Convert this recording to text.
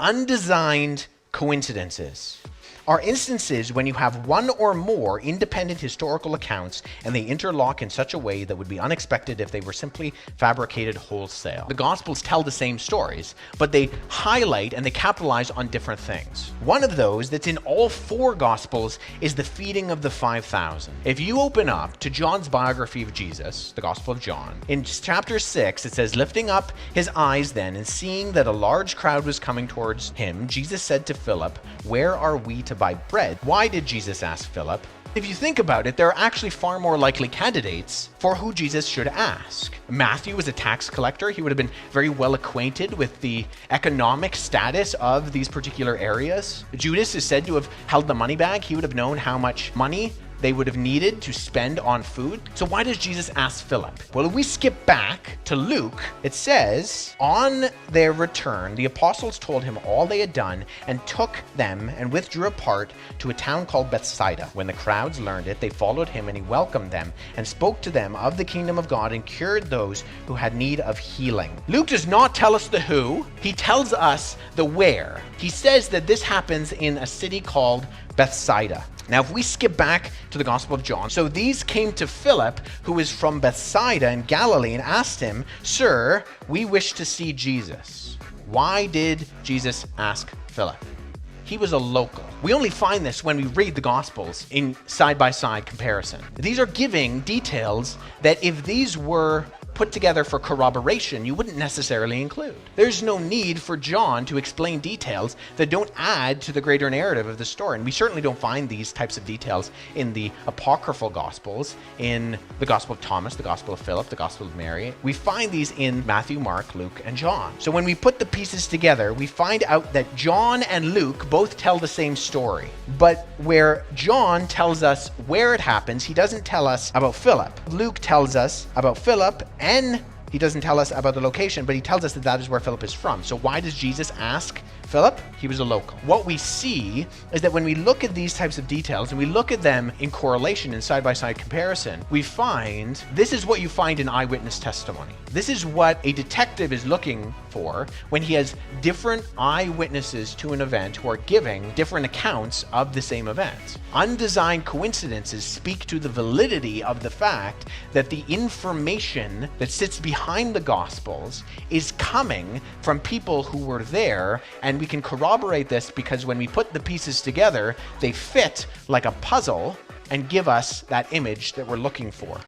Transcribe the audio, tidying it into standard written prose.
Undesigned coincidences are instances when you have one or more independent historical accounts and they interlock in such a way that would be unexpected if they were simply fabricated wholesale. The Gospels tell the same stories, but they highlight and they capitalize on different things. One of those that's in all four Gospels is the feeding of the 5,000. If you open up to John's biography of Jesus, the Gospel of John, in chapter 6, it says, "Lifting up his eyes then and seeing that a large crowd was coming towards him, Jesus said to Philip, 'Where are we to buy bread?'" Why did Jesus ask Philip? If you think about it, there are actually far more likely candidates for who Jesus should ask. Matthew was a tax collector. He would have been very well acquainted with the economic status of these particular areas. Judas is said to have held the money bag. He would have known how much money they would have needed to spend on food. So why does Jesus ask Philip? Well, if we skip back to Luke, it says, "On their return, the apostles told him all they had done and took them and withdrew apart to a town called Bethsaida. When the crowds learned it, they followed him and he welcomed them and spoke to them of the kingdom of God and cured those who had need of healing." Luke does not tell us the who, he tells us the where. He says that this happens in a city called Bethsaida. Now, if we skip back to the Gospel of John, so these came to Philip, who is from Bethsaida in Galilee, and asked him, "Sir, we wish to see Jesus." Why did Jesus ask Philip? He was a local. We only find this when we read the Gospels in side-by-side comparison. These are giving details that if these were put together for corroboration, you wouldn't necessarily include. There's no need for John to explain details that don't add to the greater narrative of the story. And we certainly don't find these types of details in the apocryphal Gospels, in the Gospel of Thomas, the Gospel of Philip, the Gospel of Mary. We find these in Matthew, Mark, Luke, and John. So when we put the pieces together, we find out that John and Luke both tell the same story. But where John tells us where it happens, he doesn't tell us about Philip. Luke tells us about Philip, and he doesn't tell us about the location, but he tells us that that is where Philip is from. So why does Jesus ask Philip? He was a local. What we see is that when we look at these types of details and we look at them in correlation, in side-by-side comparison, we find this is what you find in eyewitness testimony. This is what a detective is looking for when he has different eyewitnesses to an event who are giving different accounts of the same event. Undesigned coincidences speak to the validity of the fact that the information that sits behind the Gospels is coming from people who were there, and we can corroborate this because when we put the pieces together, they fit like a puzzle and give us that image that we're looking for.